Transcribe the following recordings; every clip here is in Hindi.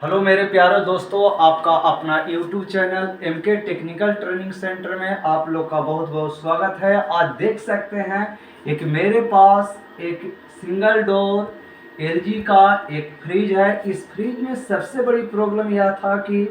हेलो मेरे प्यारे दोस्तों, आपका अपना YouTube channel MK technical training centre में आप लोग का बहुत बहुत स्वागत है। आज देख सकते हैं एक मेरे पास एक सिंगल डोर LG का एक फ्रिज है। इस फ्रिज में सबसे बड़ी प्रॉब्लम यह था कि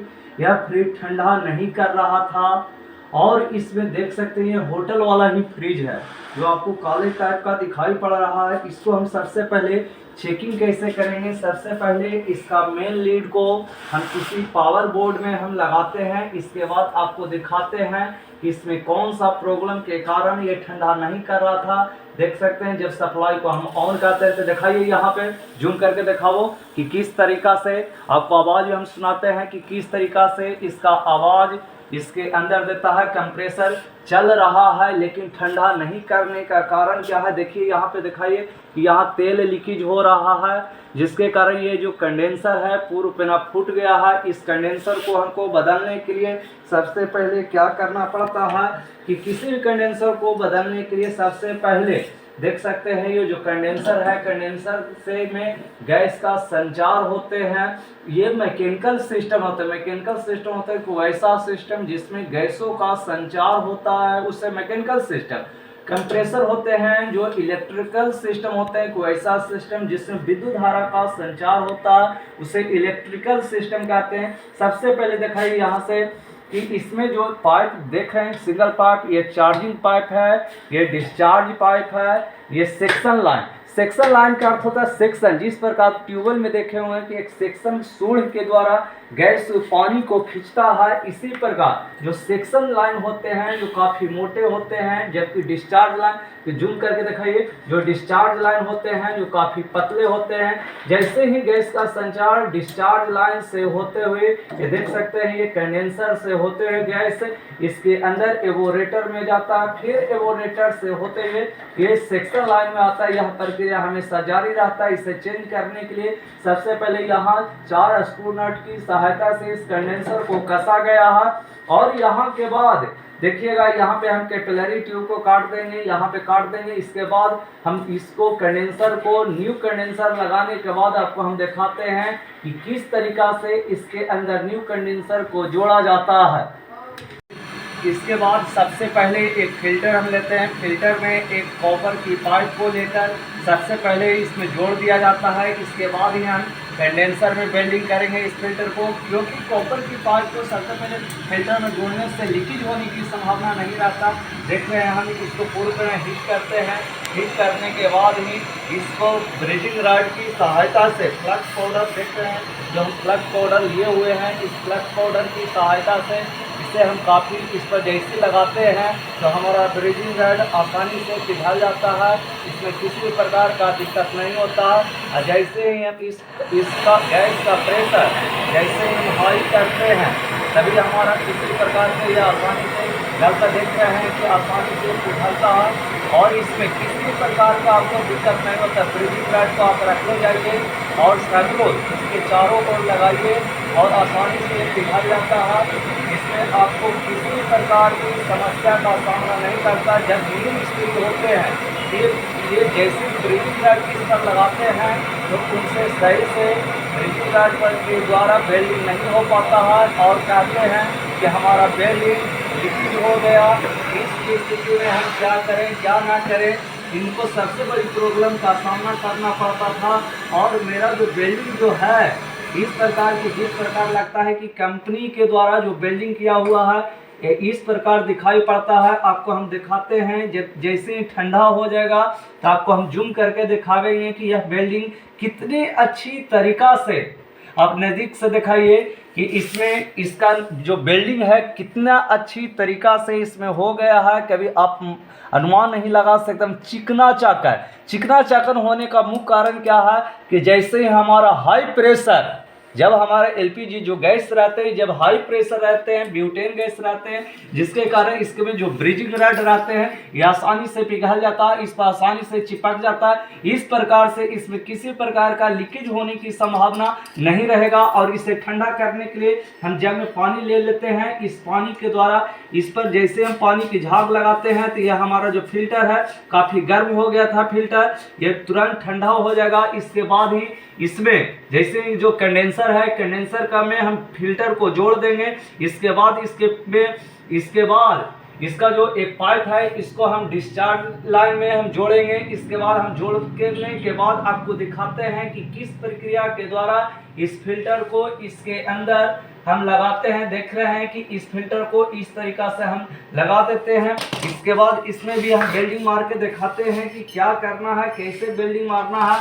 यह फ्रिज ठंडा नहीं कर रहा था और इसमें देख सकते हैं होटल वाला ही फ्रिज है जो आपको काले टाइप का दिखाई पड़ रहा है। इसको हम सबसे पहले चेकिंग कैसे करेंगे, सबसे पहले इसका मेन लीड को हम किसी पावर बोर्ड में हम लगाते हैं। इसके बाद आपको दिखाते हैं कि इसमें कौन सा प्रॉब्लम के कारण ये ठंडा नहीं कर रहा था। देख सकते हैं जब सप्लाई को हम ऑन करते हैं तो दिखाइए यहाँ पे जूम करके दिखाओ कि किस तरीका से आपको आवाज़ हम सुनाते हैं कि किस तरीका से इसका आवाज़ इसके अंदर देता है। कंप्रेसर चल रहा है लेकिन ठंडा नहीं करने का कारण क्या है, देखिए यहाँ पे दिखाइए कि यहाँ तेल लीकेज हो रहा है जिसके कारण ये जो कंडेंसर है पूर्ण पेना फूट गया है। इस कंडेंसर को हमको बदलने के लिए सबसे पहले क्या करना पड़ता है कि किसी भी कंडेंसर को बदलने के लिए सबसे पहले देख सकते हैं ये जो कंडेंसर है, कंडेंसर से में गैस का संचार होते हैं। ये मैकेनिकल सिस्टम होता है, मैकेनिकल सिस्टम होता है कोई वैसा सिस्टम जिसमें गैसों का संचार होता है, उससे मैकेनिकल सिस्टम। कंप्रेसर होते हैं जो इलेक्ट्रिकल सिस्टम होते हैं कोई ऐसा सिस्टम जिसमें विद्युत धारा का संचार होता है, उसे इलेक्ट्रिकल सिस्टम कहते हैं। सबसे पहले दिखाइए यहाँ से कि इसमें जो पाइप देख रहे हैं सिंगल पाइप, ये चार्जिंग पाइप है, ये डिस्चार्ज पाइप है, ये सेक्शन लाइन। सेक्शन लाइन का अर्थ होता है सेक्शन, जिस प्रकार ट्यूबवेल में देखे हुए हैं कि एक सेक्शन सूढ़ के द्वारा गैस पानी को खींचता है, इसी प्रकार जो सेक्शन लाइन होते हैं जो काफ़ी मोटे होते हैं, जबकि डिस्चार्ज लाइन तो जूम करके दिखाइए जो डिस्चार्ज लाइन होते हैं जो काफ़ी पतले होते हैं। जैसे ही गैस का संचार डिस्चार्ज लाइन से होते हुए ये देख सकते हैं ये कंडेंसर से होते हुए गैस इसके अंदर एवोरेटर में जाता है, फिर एवोरेटर से होते हुए ये सेक्शन लाइन में आता है। यह प्रक्रिया हमेशा जारी रहता है। इसे चेंज करने के लिए सबसे पहले यहाँ 4 स्क्रू नट की सहायता से इस कंडेंसर को कसा गया है और यहाँ के बाद देखिएगा यहाँ पे हम कैपिलरी ट्यूब को काट देंगे, यहाँ पे काट देंगे। इसके बाद हम इसको कंडेंसर को न्यू कंडेंसर लगाने के बाद आपको हम दिखाते हैं कि किस तरीका से इसके अंदर न्यू कंडेंसर को जोड़ा जाता है। इसके बाद सबसे पहले एक फिल्टर हम लेते हैं। फिल्टर में एक कॉपर की पाइप को लेकर सबसे पहले इसमें जोड़ दिया जाता है। इसके बाद ही हम कंडेंसर में वेल्डिंग करेंगे इस फिल्टर को, क्योंकि कॉपर की पाइप को सबसे पहले फिल्टर में जोड़ने से लीकेज होने की संभावना नहीं रहता। देख रहे हैं हम इसको पूरी तरह हीट करते हैं। हीट करने के बाद ही इसको ब्रीजिंग रॉड की सहायता से फ्लक्स पाउडर देख रहे हैं जो हम फ्लक्स पाउडर लिए हुए हैं, इस फ्लक्स पाउडर की सहायता से इसे हम काफ़ी इस पर जैसे लगाते हैं तो हमारा ब्रीजिंग रॉड आसानी से पिघल जाता है, इसमें किसी भी प्रकार का दिक्कत नहीं होता है। और जैसे ही हम इसका गैस का प्रेशर जैसे ही हम हाई करते हैं तभी हमारा किसी प्रकार से यह आसानी से गलता देख रहे हैं कि आसानी से पिघलता है और इसमें किसी भी प्रकार का आपको दिक्कत नहीं होता। ब्रीजिंग रॉड को आप रखते जाइए और सैकड़ों इसके चारों ओर लगाइए और आसानी से पिघल जाता है। इसमें आपको किसी भी प्रकार की समस्या का सामना नहीं करता। जब मीडियम स्पीड होते हैं ये जैसे ब्रीजिंग रॉड इस पर लगाते हैं तो उनसे सही से ब्रीजिंग रॉड पर के द्वारा वेल्डिंग नहीं हो पाता है और कहते हैं कि हमारा वेल्डिंग लीकेज हो गया। इस स्थिति में हम क्या करें क्या ना करें, इनको सबसे बड़ी प्रॉब्लम का सामना करना पड़ता था। और मेरा जो वेल्डिंग जो है इस प्रकार की जिस प्रकार लगता है कि कंपनी के द्वारा जो वेल्डिंग किया हुआ है इस प्रकार दिखाई पड़ता है। आपको हम दिखाते हैं जब जैसे ही ठंडा हो जाएगा तो आपको हम जूम करके दिखावेंगे कि यह वेल्डिंग कितनी अच्छी तरीका से, आप नज़दीक से दिखाइए कि इसमें इसका जो वेल्डिंग है कितना अच्छी तरीका से इसमें हो गया है, कभी आप अनुमान नहीं लगा सकते। चिकना चाकर, चिकना चाकर होने का मुख्य कारण क्या है कि जैसे ही हमारा हाई प्रेशर, जब हमारे एलपीजी जो गैस रहते हैं जब हाई प्रेशर रहते हैं, ब्यूटेन गैस रहते हैं, जिसके कारण इसके में जो ब्रीजिंग रॉड रहते हैं ये आसानी से पिघल जाता है, इस पर आसानी से चिपक जाता है। इस प्रकार से इसमें किसी प्रकार का लीकेज होने की संभावना नहीं रहेगा। और इसे ठंडा करने के लिए हम जग में पानी ले लेते हैं। इस पानी के द्वारा इस पर जैसे हम पानी की झाग लगाते हैं तो यह हमारा जो फिल्टर है काफ़ी गर्म हो गया था फिल्टर, ये तुरंत ठंडा हो जाएगा। इसके बाद ही इसमें जैसे जो कंडेंसर कंडेंसर है, कंडेंसर का में हम फिल्टर को जोड़ देंगे। इसके बाद इसका जो एक पाइप है इसको हम डिस्चार्ज लाइन में हम जोड़ेंगे। इसके बाद हम जोड़ने के बाद आपको दिखाते हैं कि किस प्रक्रिया के द्वारा इस फिल्टर को इसके अंदर हम लगाते हैं। देख रहे हैं कि इस फिल्टर को इस तरीका से हम लगा देते हैं। इसके बाद इसमें भी हम वेल्डिंग मार के दिखाते हैं कि क्या करना है, कैसे वेल्डिंग मारना है।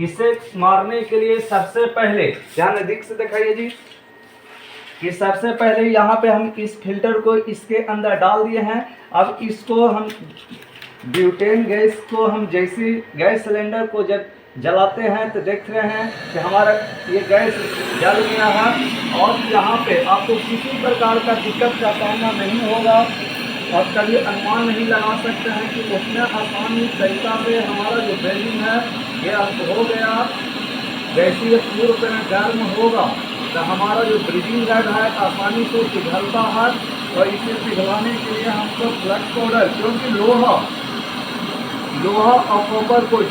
इसे मारने के लिए सबसे पहले ध्यान नजदीक से दिखाइए जी कि सबसे पहले यहाँ पे हम इस फिल्टर को इसके अंदर डाल दिए हैं। अब इसको हम ब्यूटेन गैस को हम जैसे गैस सिलेंडर को जब जलाते हैं तो देख रहे हैं कि हमारा ये गैस जल गया है और यहाँ पे आपको किसी प्रकार का दिक्कत का सामना नहीं होगा और कभी अनुमान नहीं लगा सकते हैं कि उतना आसानी तरीका से हमारा जो वेल्डिंग है ये अब हो गया। जैसे ये पूर्ण तरह गर्म होगा तो हमारा जो ब्रीजिंग रॉड है आसानी से पिघलता है और इसे पिघलाने के लिए हमको फ्लक्स पाउडर, क्योंकि लोहा और कॉपर को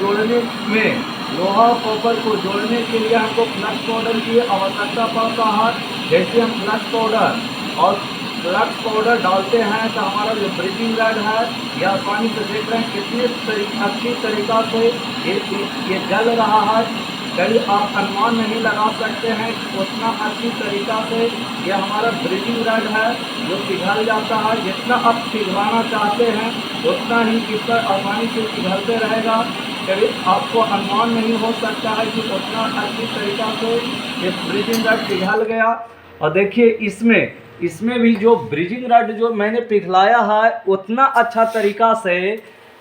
जोड़ने के लिए हमको फ्लक्स पाउडर की आवश्यकता पड़ता है। जैसे हम फ्लक्स पाउडर डालते हैं तो हमारा जो ब्रीजिंग रॉड है ये आसानी से देख रहे हैं कितने अच्छी तरीका से ये जल रहा है। कभी आप अनुमान नहीं लगा सकते हैं कि उतना अच्छी तरीका से ये हमारा ब्रीजिंग रॉड है जो पिघल जाता है। जितना आप पिघलाना चाहते हैं उतना ही इस पर आसानी से पिघलते रहेगा। कभी आपको अनुमान नहीं हो सकता है कि उतना अच्छी तरीका से ये ब्रीजिंग रॉड पिघल गया। और देखिए इसमें भी जो ब्रीजिंग रॉड जो मैंने पिघलाया है उतना अच्छा तरीका से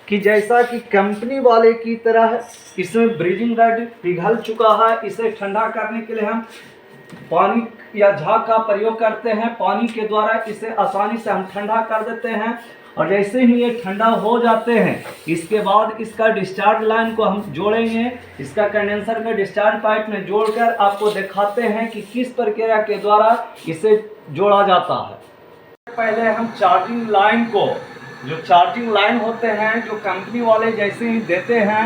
कि जैसा कि कंपनी वाले की तरह इसमें ब्रीजिंग रॉड पिघल चुका है। इसे ठंडा करने के लिए हम पानी या झाग का प्रयोग करते हैं। पानी के द्वारा इसे आसानी से हम ठंडा कर देते हैं और जैसे ही ये ठंडा हो जाते हैं इसके बाद इसका डिस्चार्ज लाइन को हम जोड़ेंगे। इसका कंडेंसर का डिस्चार्ज पाइप में जोड़कर आपको दिखाते हैं कि किस प्रक्रिया के द्वारा इसे जोड़ा जाता है। पहले हम चार्जिंग लाइन को, जो चार्जिंग लाइन होते हैं जो कंपनी वाले जैसे ही देते हैं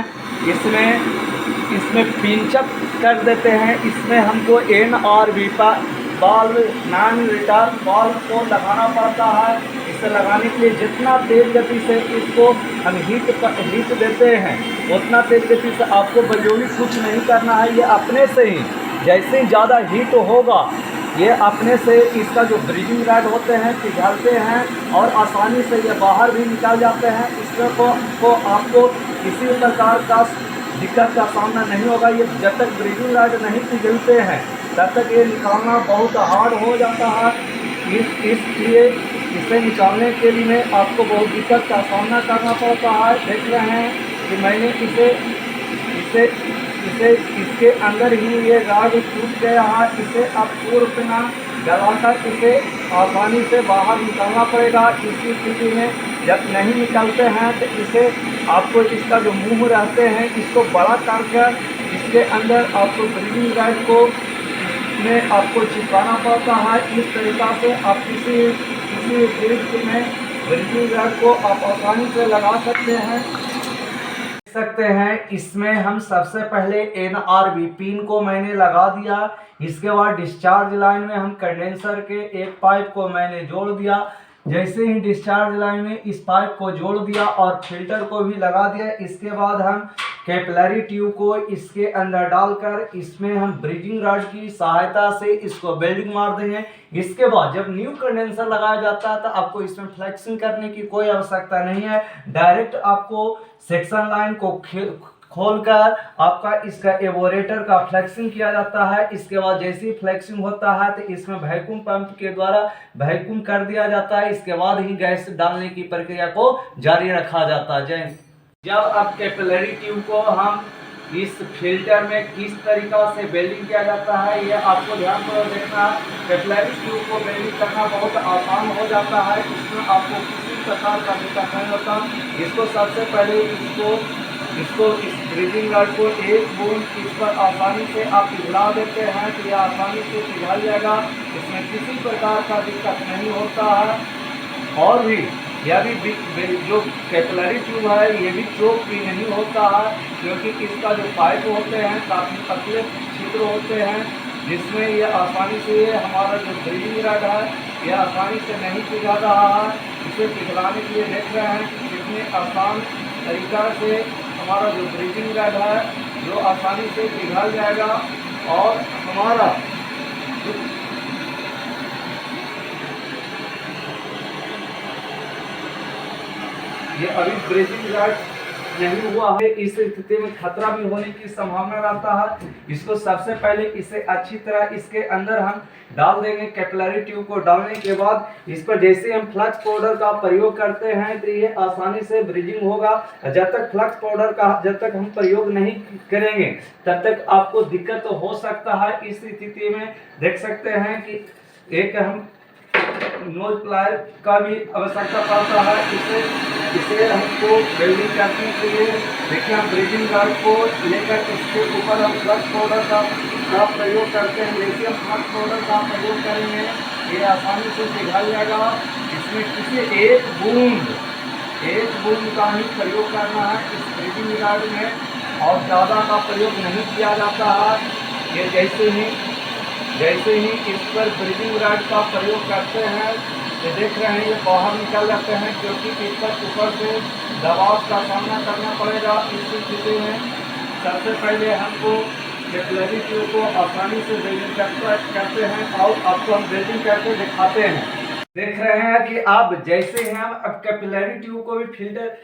इसमें पिंचअप कर देते हैं। इसमें हमको NRV बाल्व, नॉन रिटर्न बाल्व को लगाना पड़ता है। इसे लगाने के लिए जितना तेज गति से इसको हम हीट देते हैं उतना तेज गति से आपको बजौली कुछ नहीं करना है। ये अपने से ही जैसे ही ज़्यादा हीट होगा ये अपने से इसका जो ब्रीजिंग रॉड होते हैं पिघलते हैं और आसानी से ये बाहर भी निकल जाते हैं। इसमें को आपको किसी प्रकार का दिक्कत का सामना नहीं होगा। ये जब तक ब्रीजिंग रॉड नहीं पिघलते हैं तब तक ये निकालना बहुत हार्ड हो जाता है। इसलिए इसे निकालने के लिए आपको बहुत दिक्कत का सामना करना पड़ता है। देख रहे हैं कि मैंने इसके अंदर ही ये रॉड टूट गया है। इसे अब पूर्ण गलाकर इसे आसानी से बाहर निकालना पड़ेगा। इसी स्थिति में जब नहीं निकलते हैं तो इसे आपको इसका जो मुंह रहते हैं इसको बड़ा कर इसके अंदर आपको ब्रीजिंग रॉड को में आपको चिपकाना पड़ता है। इस तरीक़ा से आप किसी फ्रिज में ब्रीजिंग रॉड को आप आसानी से लगा सकते हैं। इसमें हम सबसे पहले NRV पिन को मैंने लगा दिया। इसके बाद डिस्चार्ज लाइन में हम कंडेंसर के एक पाइप को मैंने जोड़ दिया। जैसे ही डिस्चार्ज लाइन में इस पाइप को जोड़ दिया और फिल्टर को भी लगा दिया। इसके बाद हम कैपिलरी ट्यूब को इसके अंदर डालकर इसमें हम ब्रीजिंग रॉड की सहायता से इसको वेल्डिंग मार देंगे। इसके बाद जब न्यू कंडेंसर लगाया जाता है तो आपको इसमें फ्लेक्सिंग करने की कोई आवश्यकता नहीं है। डायरेक्ट आपको सेक्शन लाइन को खोलकर आपका इसका एवोरेटर का फ्लेक्सिंग किया जाता है। इसके बाद जैसे ही फ्लेक्सिंग होता है तो इसमें वैक्यूम पंप के द्वारा वैक्यूम कर दिया जाता है। इसके बाद ही गैस डालने की प्रक्रिया को जारी रखा जाता है। जब अब कैपिलरी ट्यूब को हम इस फिल्टर में किस तरीका से वेल्डिंग किया जाता है ये आपको ध्यानपूर्वक देखना है। कैपिलरी ट्यूब को वेल्डिंग करना बहुत आसान हो जाता है। इसमें आपको किसी प्रकार का दिक्कत नहीं होता। इसको सबसे पहले इस ब्रीजिंग रॉड को एक बूंद इस पर आसानी से आप पिघला देते हैं तो यह आसानी से पिघल जाएगा। इसमें किसी प्रकार का दिक्कत नहीं होता है। और भी यह भी जो कैपिलरी ट्यूब है ये भी चोक भी नहीं होता है, क्योंकि इसका जो पाइप होते हैं काफ़ी पतले छिद्र होते हैं। जिसमें ये आसानी से हमारा जो ब्रीदिंग रड है ये आसानी से नहीं पिघल रहा है। इसे पिघलाने के लिए देख रहे हैं कि कितने आसान तरीका से हमारा जो ब्रीदिंग रड है जो आसानी से पिघल जाएगा और हमारा ये अभी ब्रीदिंग रड नहीं हुआ है। इस स्थिति में खतरा भी होने की संभावना रहता है। इसको सबसे पहले इसे अच्छी तरह इसके अंदर हम डाल देंगे। कैपिलरी ट्यूब को डालने के बाद इस पर जैसे हम फ्लक्स पाउडर का प्रयोग करते हैं तो ये आसानी से ब्रीजिंग होगा। जब तक फ्लक्स पाउडर का जब तक हम प्रयोग नहीं करेंगे तब तक आपको दिक्कत तो हो सकता है। इस स्थिति में देख सकते हैं कि एक हम नोज प्लायर का भी आवश्यकता पड़ता है। इसे हमको वेल्डिंग करने के लिए देखिए हम ब्रीजिंग रड को लेकर इसके ऊपर हम फ्लक्स पाउडर का प्रयोग करते हैं। जैसे हम फ्लक्स पाउडर का प्रयोग करेंगे ये आसानी से पिघल जाएगा। इसमें किसी एक बूंद का ही प्रयोग करना है इस ब्रीजिंग रड में और ज़्यादा का प्रयोग नहीं किया जाता है। ये जैसे ही इस पर ब्रीदिंग रड का प्रयोग करते हैं ये देख रहे हैं ये बाहर निकल जाते हैं क्योंकि इस पर ऊपर से दबाव का सामना करना पड़ेगा। इस स्थिति में सबसे पहले हमको कैपिलरी ट्यूब को आसानी से ब्रीदिंग करते हैं और आपको हम ब्रीदिंग करके दिखाते हैं। देख रहे हैं कि आप जैसे हैं अब कैपिलरी ट्यूब को भी फिल्टर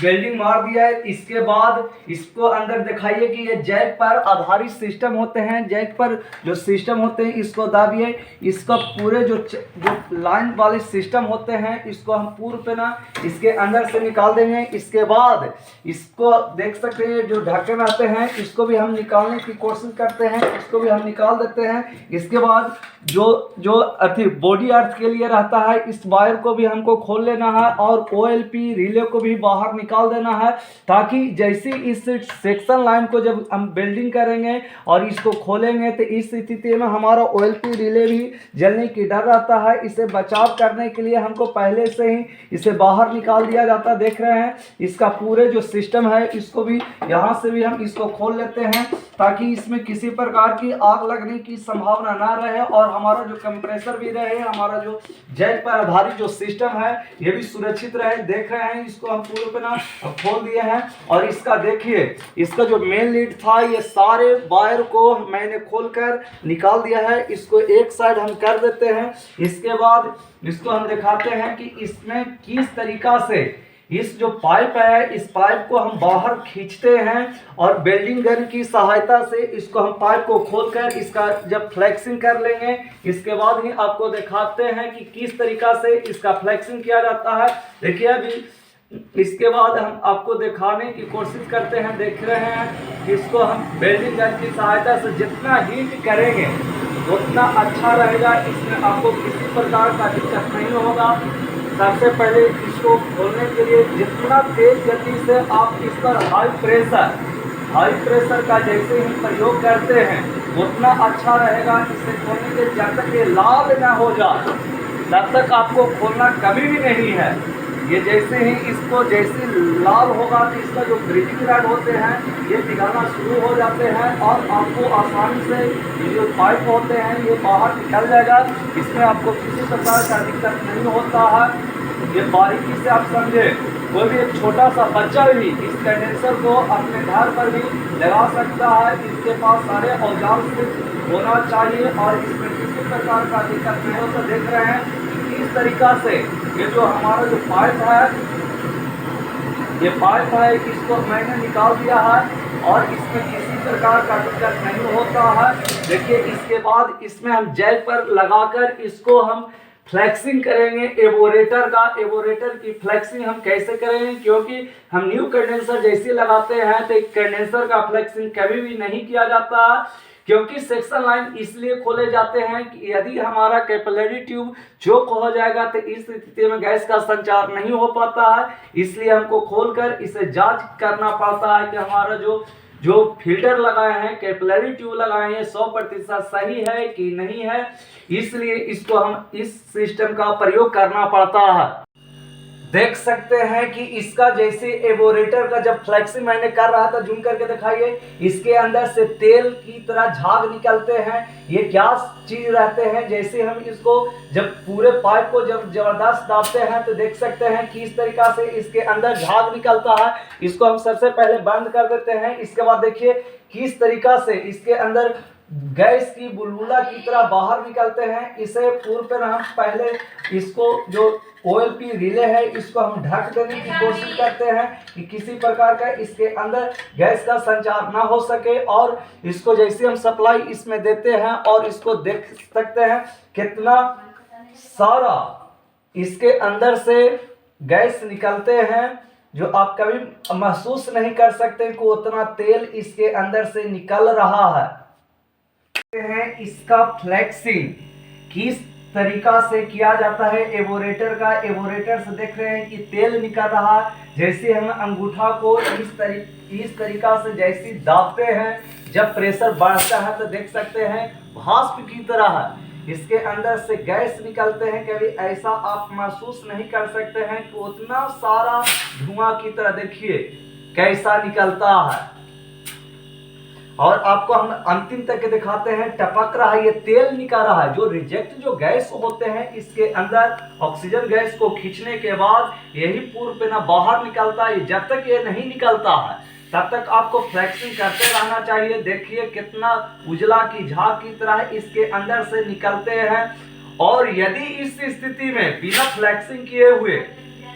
वेल्डिंग मार दिया है। इसके बाद इसको अंदर दिखाइए कि ये जैक पर आधारित सिस्टम होते हैं। जैक पर जो सिस्टम होते हैं इसको दाबिए। इसका पूरे जो लाइन वाले सिस्टम होते हैं इसको हम पूर्ण पे ना इसके अंदर से निकाल देंगे। इसके बाद इसको देख सकते हैं जो ढक्कन आते हैं इसको भी हम निकालने की कोशिश करते हैं। इसको भी हम निकाल देते हैं। इसके बाद जो बॉडी अर्थ के लिए रहता है इस वायर को भी हमको खोल लेना है और OLP रिले को भी बाहर निकाल देना है ताकि जैसे इस सेक्शन लाइन को जब हम वेल्डिंग करेंगे और इसको खोलेंगे तो इस स्थिति में हमारा OLP रिले भी जलने की डर रहता है। इसे बचाव करने के लिए हमको पहले से ही इसे बाहर निकाल दिया जाता है। देख रहे हैं इसका पूरे जो सिस्टम है इसको भी यहाँ से भी हम इसको खोल लेते हैं ताकि इसमें किसी प्रकार की आग लगने की संभावना ना रहे और हमारा जो कंप्रेसर भी रहे, हमारा जो जैक पर आधारित जो सिस्टम है ये भी सुरक्षित रहे। देख रहे हैं इसको हम पूरे पे ना खोल दिए हैं और इसका देखिए इसका जो मेन लीड था ये सारे वायर को मैंने खोलकर निकाल दिया है। इसको एक साइड हम कर देते हैं। इसके बाद इसको हम दिखाते हैं कि इसमें किस तरीका से इस जो पाइप है इस पाइप को हम बाहर खींचते हैं और वेल्डिंग गन की सहायता से इसको हम पाइप को खोलकर इसका जब फ्लेक्सिंग कर लेंगे इसके बाद ही आपको दिखाते हैं कि किस तरीका से इसका फ्लेक्सिंग किया जाता है। देखिए अभी इसके बाद हम आपको दिखाने की कोशिश करते हैं। देख रहे हैं कि इसको हम वेल्डिंग गन की सहायता से जितना हीट करेंगे उतना अच्छा रहेगा। इसमें आपको किसी प्रकार का दिक्कत नहीं होगा। सबसे पहले इसको खोलने के लिए जितना तेज गति से आप इस पर हाई प्रेशर का जैसे ही प्रयोग करते हैं उतना अच्छा रहेगा। इसे खोलने के जब तक ये लाल ना हो जाए तब तक आपको खोलना कभी भी नहीं है। ये जैसे ही इसको जैसे लाल होगा तो इसका जो ब्रीदिंग रड होते हैं ये पिघलना शुरू हो जाते हैं और आपको आसानी से ये जो पाइप होते हैं ये बाहर निकल जाएगा। इसमें आपको किसी प्रकार का दिक्कत नहीं होता है। ये बारीकी से आप समझे कोई भी एक छोटा सा बच्चा भी इस कंडेंसर को अपने घर पर भी लगा सकता है। इसके पास सारे औजार सिर्फ होना चाहिए और इसमें किसी प्रकार का दिक्कत नहीं होता। देख रहे हैं इस तरीका से ये जो हमारा जो पाइप है इसको मैंने निकाल दिया है और इसमें किसी प्रकार का दिक्कत नहीं होता है। देखिए इसके बाद इसमें हम जैक पर लगाकर इसको हम फ्लेक्सिंग करेंगे। एवोरेटर की फ्लेक्सिंग हम कैसे करेंगे क्योंकि हम न्यू कंडेंसर जैसे लगाते हैं तो कंडेंसर का फ्लेक्सिंग कभी भी नहीं किया जाता क्योंकि सेक्शन लाइन इसलिए खोले जाते हैं कि यदि हमारा कैपिलरी ट्यूब चोक हो जाएगा तो इस स्थिति में गैस का संचार नहीं हो पाता है। इसलिए हमको खोलकर इसे जांच करना पड़ता है कि हमारा जो फिल्टर लगाए हैं कैपिलरी ट्यूब लगाए हैं 100% सही है कि नहीं है। इसलिए इसको हम इस सिस्टम का प्रयोग करना पड़ता है। देख सकते हैं कि इसका जैसे एवोरेटर का जब फ्लेक्सिंग मैंने कर रहा था, जूम करके दिखाइए, इसके अंदर से तेल की तरह झाग निकलते हैं। ये क्या चीज रहते हैं, जैसे हम इसको जब पूरे पाइप को जब जबरदस्त दाबते हैं तो देख सकते हैं कि इस तरीका से इसके अंदर झाग निकलता है। इसको हम सबसे पहले बंद कर देते हैं। इसके बाद देखिए किस तरीका से इसके अंदर गैस की बुलबुला की तरह बाहर निकलते हैं। इसे पूर्व पर हम पहले इसको जो OLP रिले है इसको हम ढक देने की कोशिश करते हैं कि किसी प्रकार का इसके अंदर गैस का संचार ना हो सके। और इसको जैसे हम सप्लाई इसमें देते हैं और इसको देख सकते हैं कितना सारा इसके अंदर से गैस निकलते हैं, जो आप कभी महसूस नहीं कर सकते कि उतना तेल इसके अंदर से निकल रहा है। इसका फ्लेक्सिंग किस तरीका से किया जाता है एवोरेटर का। एवोरेटर से देख रहे हैं कि तेल निकल रहा है। जैसे हम अंगूठा को इस तरीका से जैसे दाबते हैं, जब प्रेशर बढ़ता है तो देख सकते हैं भाप की तरह है इसके अंदर से गैस निकलते हैं। कभी ऐसा आप महसूस नहीं कर सकते हैं कि उतना सारा धुआं की तरह देखिए कैसा निकलता है। और आपको हम अंतिम तक के दिखाते हैं, टपक रहा है, ये तेल निकल रहा है। जो रिजेक्ट जो गैस होते हैं इसके अंदर ऑक्सीजन गैस को खींचने के बाद यही पूर्व पे ना बाहर निकलता है। जब तक ये नहीं निकलता है तब तक आपको फ्लेक्सिंग करते रहना चाहिए। देखिए कितना उजला की झाग की तरह इसके अंदर से निकलते हैं। और यदि इस स्थिति में बिना फ्लेक्सिंग किए हुए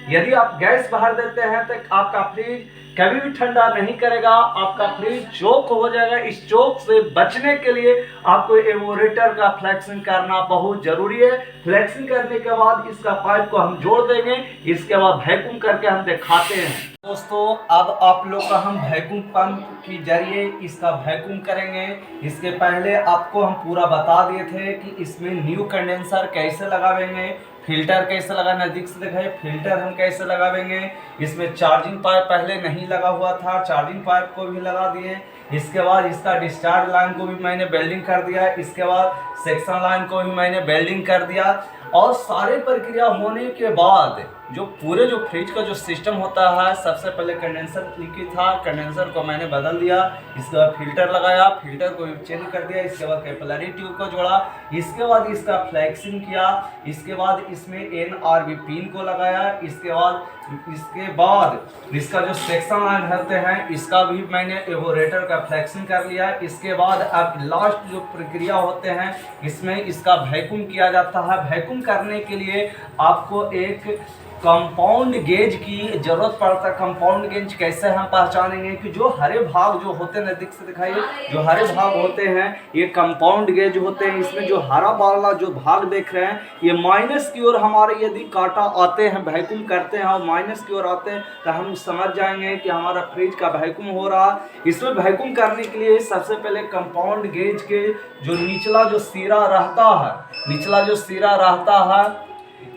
यदि आप गैस बाहर देते हैं तो आपका फ्रिज कभी भी ठंडा नहीं करेगा, आपका फ्रिज चोक हो जाएगा। इस चोक से बचने के लिए आपको एवोरेटर का फ्लेक्सिंग करना बहुत जरूरी है। फ्लेक्सिंग करने के बाद इसका पाइप को हम जोड़ देंगे, इसके बाद वैक्यूम करके हम दिखाते हैं। दोस्तों अब आप लोग का हम वैक्यूम पंप के जरिए इसका वैक्यूम करेंगे। इसके पहले आपको हम पूरा बता दिए थे कि इसमें न्यू कंडेंसर कैसे लगावेंगे, फिल्टर कैसे लगा, नज़दीक से दिखाइए फिल्टर हम कैसे लगावेंगे। इसमें चार्जिंग पाइप पहले नहीं लगा हुआ था, चार्जिंग पाइप को भी लगा दिए। इसके बाद इसका डिस्चार्ज लाइन को भी मैंने वेल्डिंग कर दिया। इसके बाद सेक्शन लाइन को भी मैंने वेल्डिंग कर दिया। और सारे प्रक्रिया होने के बाद जो पूरे जो फ्रिज का जो सिस्टम होता है, सबसे पहले कंडेंसर लीकेज था, कंडेंसर को मैंने बदल दिया। इसके बाद फिल्टर लगाया, फिल्टर को चेंज कर दिया। इसके बाद कैपिलरी ट्यूब को जोड़ा। इसके बाद इसका फ्लेक्सिंग किया। इसके बाद इसमें NRV पिन को लगाया। इसके बाद इसका जो सेक्शन लाइन होते हैं इसका भी मैंने एवोरेटर का फ्लेक्सिंग कर लिया। इसके बाद अब लास्ट जो प्रक्रिया होते हैं इसमें इसका वैक्यूम किया जाता है। वैक्यूम करने के लिए आपको एक कंपाउंड गेज की जरूरत पड़ता है। कंपाउंड गेज कैसे हम पहचानेंगे कि जो हरे भाग जो होते हैं, नजदीक से दिखाइए, जो हरे भाग होते हैं ये कंपाउंड गेज होते हैं। इसमें जो हरा वाला जो भाग देख रहे हैं ये माइनस की ओर हमारे यदि काटा आते हैं, वैक्यूम करते हैं और माइनस की ओर आते हैं तो हम समझ जाएंगे कि हमारा फ्रिज का वैक्यूम हो रहा। इसमें वैक्यूम करने के लिए सबसे पहले कंपाउंड गेज के जो निचला जो सिरा रहता है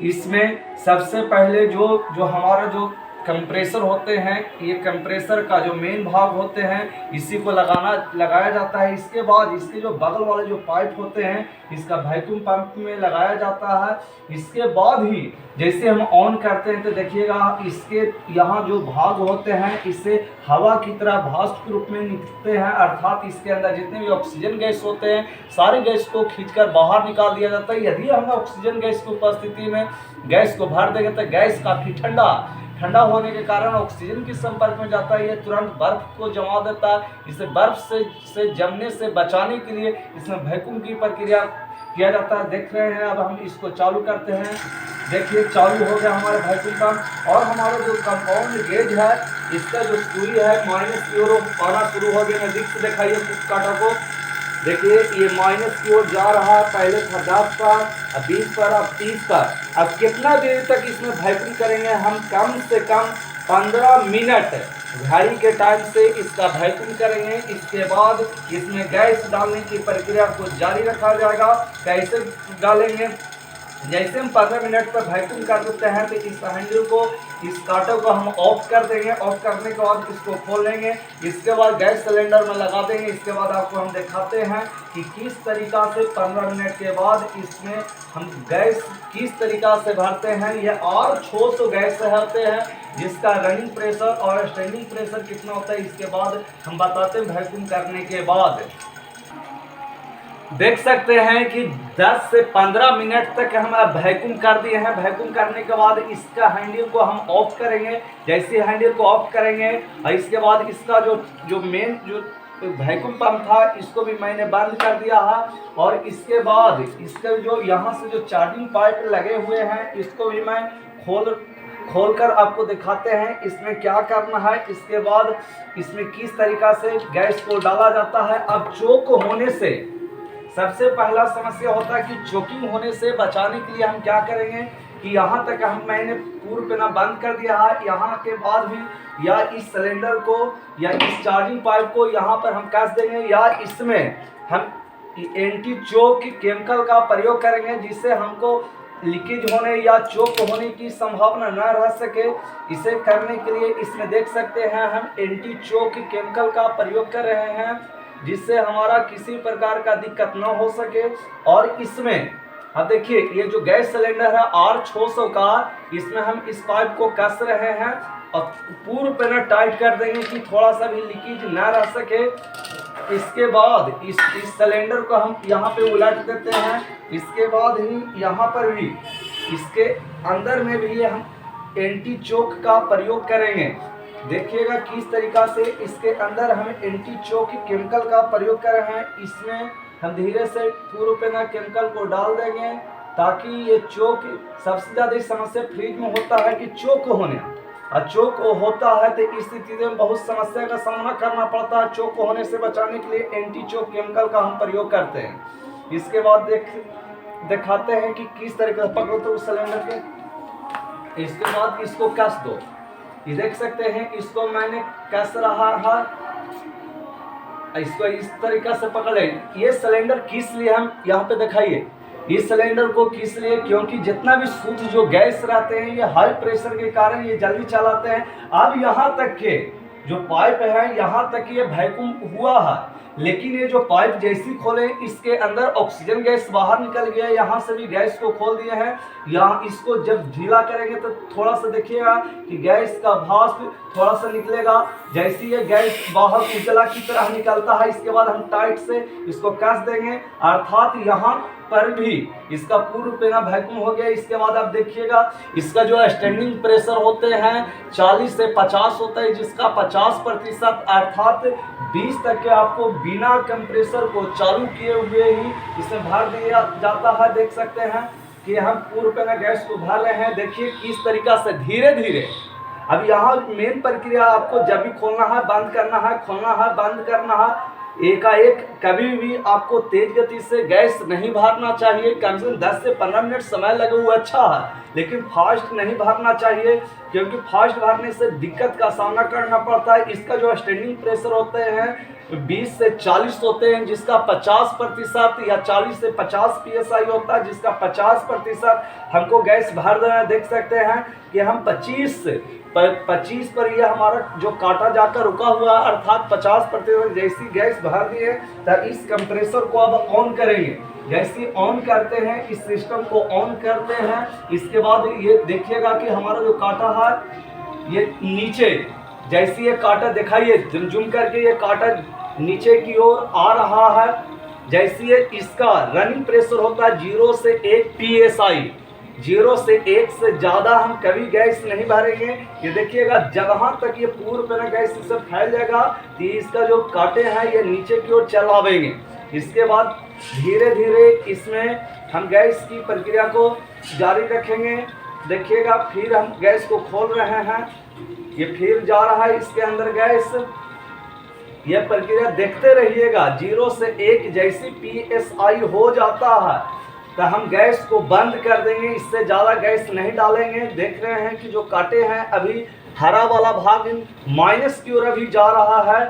इसमें सबसे पहले जो हमारा जो कंप्रेसर होते हैं, ये कंप्रेसर का जो मेन भाग होते हैं इसी को लगाया जाता है। इसके बाद इसके जो बगल वाले जो पाइप होते हैं इसका वैक्यूम पंप में लगाया जाता है। इसके बाद ही जैसे हम ऑन करते हैं तो देखिएगा इसके यहाँ जो भाग होते हैं इससे हवा की तरह भाप के रूप में निकलते हैं। अर्थात इसके अंदर जितने भी ऑक्सीजन गैस होते हैं सारे गैस को खींचकर बाहर निकाल दिया जाता है। यदि हम ऑक्सीजन गैस की उपस्थिति में गैस को भर देंगे तो गैस काफ़ी ठंडा होने के कारण ऑक्सीजन के संपर्क में जाता है, ये तुरंत बर्फ को जमा देता है। इसे बर्फ से जमने से बचाने के लिए इसमें वैक्यूम की प्रक्रिया किया जाता है। देख रहे हैं, अब हम इसको चालू करते हैं। देखिए चालू हो गया हमारा वैक्यूम पंप। और हमारा जो कंपाउंड गेज है इसका जो सुई है माइनस की ओर आना शुरू हो गया। नजदीक से दिखाइए काटा को, देखिए ये माइनस की ओर जा रहा है। पहले था 10 पर, अब 20 पर, अब 30 पर। अब कितना देर तक इसमें वैक्यूम करेंगे हम? कम से कम 15 मिनट घड़ी के टाइम से इसका वैक्यूम करेंगे। इसके बाद इसमें गैस डालने की प्रक्रिया को जारी रखा जाएगा। कैसे डालेंगे? जैसे हम 15 मिनट पर वैक्यूम कर देते हैं तो इस हैंडल को, इस कांटे को हम ऑफ कर देंगे। ऑफ करने के बाद इसको खोल लेंगे। इसके बाद गैस सिलेंडर में लगा देंगे। इसके बाद आपको हम दिखाते हैं कि किस तरीका से 15 मिनट के बाद इसमें हम गैस किस तरीका से भरते हैं। ये R600 गैस होते हैं जिसका रनिंग प्रेशर और स्टैंडिंग प्रेशर कितना होता है इसके बाद हम बताते हैं वैक्यूम करने के बाद। देख सकते हैं कि 10 से 15 मिनट तक हम वैक्यूम कर दिए हैं। वैक्यूम करने के बाद इसका हैंडल को हम ऑफ करेंगे। जैसे हैंडल को ऑफ करेंगे और इसके बाद इसका जो मेन जो वैक्यूम पंप था इसको भी मैंने बंद कर दिया है। और इसके बाद इसके जो यहाँ से जो चार्जिंग पाइप लगे हुए हैं इसको भी मैं खोलकर आपको दिखाते हैं इसमें क्या करना है। इसके बाद इसमें किस तरीका से गैस को डाला जाता है। अब चोक होने से सबसे पहला समस्या होता है कि चोकिंग होने से बचाने के लिए हम क्या करेंगे कि यहाँ तक मैंने पूर्ण पेना बंद कर दिया है। यहाँ के बाद भी या इस सिलेंडर को या इस चार्जिंग पाइप को यहाँ पर हम कस देंगे या इसमें हम एंटी चोक केमिकल का प्रयोग करेंगे जिससे हमको लीकेज होने या चोक होने की संभावना न रह सके। इसे करने के लिए इसमें देख सकते हैं हम एंटी चोक केमिकल का प्रयोग कर रहे हैं जिससे हमारा किसी प्रकार का दिक्कत न हो सके। और इसमें अब देखिए ये जो गैस सिलेंडर है R600 का, इसमें हम इस पाइप को कस रहे हैं और पूर्ण पेना टाइट कर देंगे कि थोड़ा सा भी लीकेज ना रह सके। इसके बाद इस सिलेंडर को हम यहाँ पे उलट देते हैं। इसके बाद ही यहाँ पर भी इसके अंदर में भी हम एंटी चोक का प्रयोग करेंगे। देखिएगा किस तरीका से इसके अंदर हम एंटी चोक केमिकल का प्रयोग कर रहे हैं। इसमें हम धीरे से पूर्ण पेना केमिकल को डाल देंगे ताकि ये चोक, सबसे ज़्यादा समस्या फ्रिज में होता है कि चोक होने, और चोक होता है तो इस स्थिति में बहुत समस्या का सामना करना पड़ता है। चोक होने से बचाने के लिए एंटी चोक केमिकल का हम प्रयोग करते हैं। इसके बाद दिखाते हैं कि किस तरीके से पकड़ो तो उस सिलेंडर के। इसके बाद इसको कस दो। ये देख सकते हैं इसको मैंने कस रहा है। इसको इस तरीका से पकड़े। ये सिलेंडर किस लिए हम यहाँ पे दिखाइए, इस सिलेंडर को किस लिए, क्योंकि जितना भी शुद्ध जो गैस रहते हैं ये हाई प्रेशर के कारण ये जल्दी चलाते हैं। अब यहाँ तक के जो पाइप है यहाँ तक ये वैक्यूम हुआ है, लेकिन ये जो पाइप जैसी खोले इसके अंदर ऑक्सीजन गैस बाहर निकल गया। यहाँ से भी गैस को खोल दिए हैं। यहाँ इसको जब ढीला करेंगे तो थोड़ा सा देखिएगा कि गैस का भाप थोड़ा सा निकलेगा। जैसे ये गैस बाहर उजला की तरह निकलता है इसके बाद हम टाइट से इसको कस देंगे, अर्थात यहाँ पर भी इसका पूर्ण पेना वैक्यूम हो गया। इसके बाद आप देखिएगा इसका जो स्टैंडिंग प्रेशर होते हैं 40 से 50 होता है, जिसका 50% अर्थात 20 तक के आपको बिना कंप्रेसर को चालू किए हुए ही इसमें भर दिया जाता है। देख सकते हैं कि हम पूर्ण पेना गैस को भर रहे हैं। देखिए किस तरीका से धीरे धीरे। अब यहाँ मेन प्रक्रिया आपको जब भी खोलना है बंद करना है, खोलना है बंद करना है। एकाएक कभी भी आपको तेज गति से गैस नहीं भरना चाहिए। कम से कम 10 से 15 मिनट समय लगे हुआ अच्छा है, लेकिन फास्ट नहीं भरना चाहिए क्योंकि फास्ट भरने से दिक्कत का सामना करना पड़ता है। इसका जो स्टैंडिंग प्रेशर होते हैं 20 से 40 होते हैं, जिसका 50% या 40 से 50 PSI होता है, जिसका 50% हमको गैस भर देना है। देख सकते हैं कि हम 25 पर यह हमारा जो कांटा जाकर रुका हुआ, अर्थात 50% जैसी गैस भर दिए तो इस कंप्रेसर को अब ऑन करेंगे। जैसे ऑन करते हैं इस सिस्टम को ऑन करते हैं, इसके बाद ये देखिएगा कि हमारा जो कांटा है ये नीचे, जैसे ये कांटा दिखाइए जूम करके, ये कांटा नीचे की ओर आ रहा है। जैसे ये इसका रनिंग प्रेशर होता है 0 से 1 PSI, 0 से 1 से ज़्यादा हम कभी गैस नहीं भरेंगे। ये देखिएगा जहाँ तक ये पूर्ण पेना गैस इससे फैल जाएगा तो इसका जो कांटे हैं ये नीचे की ओर चलावेंगे। इसके बाद धीरे धीरे इसमें हम गैस की प्रक्रिया को जारी रखेंगे। देखिएगा फिर हम गैस को खोल रहे हैं, ये फिर जा रहा है इसके अंदर गैस। यह प्रक्रिया देखते रहिएगा। 0 से 1 जैसी PSI हो जाता है तो हम गैस को बंद कर देंगे, इससे ज़्यादा गैस नहीं डालेंगे। देख रहे हैं कि जो कांटे हैं अभी हरा वाला भाग माइनस की ओर अभी जा रहा है,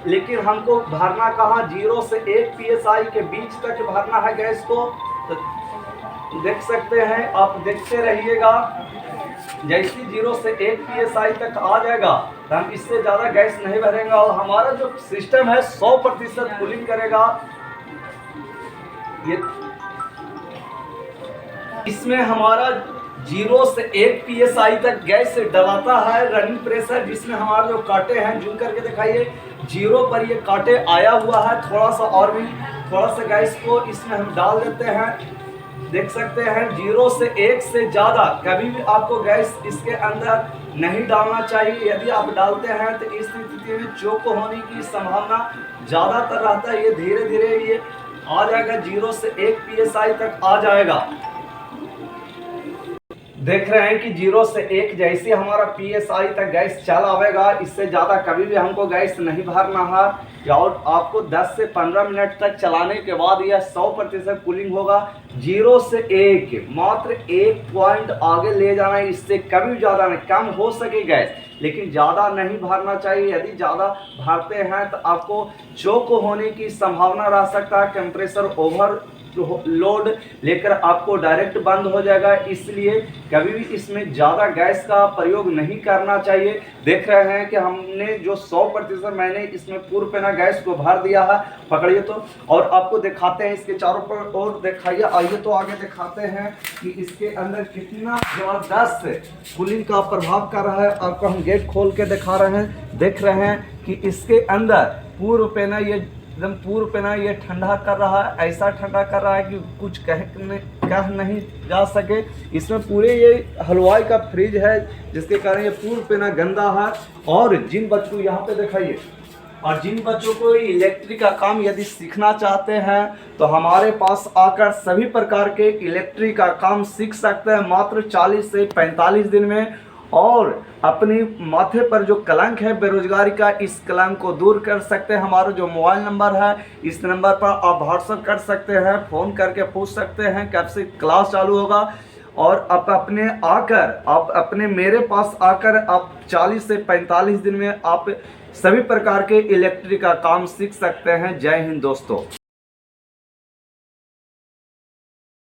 लेकिन हमको भरना कहाँ 0 से 1 PSI के बीच तक भरना है गैस को। तो देख सकते हैं, आप देखते रहिएगा। जैसे 0 से 1 psi तक आ जाएगा तो हम इससे ज़्यादा गैस नहीं भरेंगे और हमारा जो सिस्टम है 100% कूलिंग करेगा। ये इसमें हमारा 0 से 1 psi तक गैस डलाता है रनिंग प्रेशर, जिसमें हमारे जो कांटे हैं, जूम करके दिखाइए, 0 पर ये कांटे आया हुआ है। थोड़ा सा और भी थोड़ा सा गैस को इसमें हम डाल देते हैं। देख सकते हैं 0 से 1 से ज़्यादा कभी भी आपको गैस इसके अंदर नहीं डालना चाहिए। यदि आप डालते हैं तो इस स्थिति में चोक होने की संभावना ज़्यादातर रहता है। ये धीरे धीरे ये आ जाएगा, 0 से 1 psi तक आ जाएगा। देख रहे हैं कि 0 से 1 जैसे हमारा psi तक गैस चल आवेगा, इससे ज़्यादा कभी भी हमको गैस नहीं भरना है। और आपको 10 से 15 मिनट तक चलाने के बाद यह 100% कूलिंग होगा। 0 से 1 मात्र 1 पॉइंट आगे ले जाना है, इससे कभी ज़्यादा नहीं। कम हो सके गैस, लेकिन ज़्यादा नहीं भरना चाहिए। यदि ज़्यादा भरते हैं तो आपको चोक होने की संभावना रह सकता है। कंप्रेसर ओवर लोड लेकर आपको डायरेक्ट बंद हो जाएगा, इसलिए कभी भी इसमें ज़्यादा गैस का प्रयोग नहीं करना चाहिए। देख रहे हैं कि हमने जो 100% मैंने इसमें पूर्ण पेना गैस को भर दिया है। पकड़िए तो, और आपको दिखाते हैं इसके चारों पर, और दिखाइए। आइए तो आगे दिखाते हैं कि इसके अंदर कितना जबरदस्त कूलिंग का प्रभाव कर रहा है। आपको हम गेट खोल के दिखा रहे हैं। देख रहे हैं कि इसके अंदर पूर्ण पेना ये एकदम पूर्ण पेना ये ठंडा कर रहा है। ऐसा ठंडा कर रहा है कि कुछ कह नहीं जा सके। इसमें पूरे ये हलवाई का फ्रिज है, जिसके कारण ये पूर्ण पेना गंदा है। और जिन बच्चों को यहाँ पे दिखाइए, और जिन बच्चों को इलेक्ट्रिक का काम यदि सीखना चाहते हैं तो हमारे पास आकर सभी प्रकार के इलेक्ट्रिक का काम सीख सकते हैं मात्र 40 से 45 दिन में। और अपनी माथे पर जो कलंक है बेरोजगारी का, इस कलंक को दूर कर सकते हैं। हमारा जो मोबाइल नंबर है, इस नंबर पर आप व्हाट्सएप कर सकते हैं, फ़ोन करके पूछ सकते हैं कब से क्लास चालू होगा। और आप अपने मेरे पास आकर आप 40 से 45 दिन में आप सभी प्रकार के इलेक्ट्रिक का काम सीख सकते हैं। जय हिंद दोस्तों।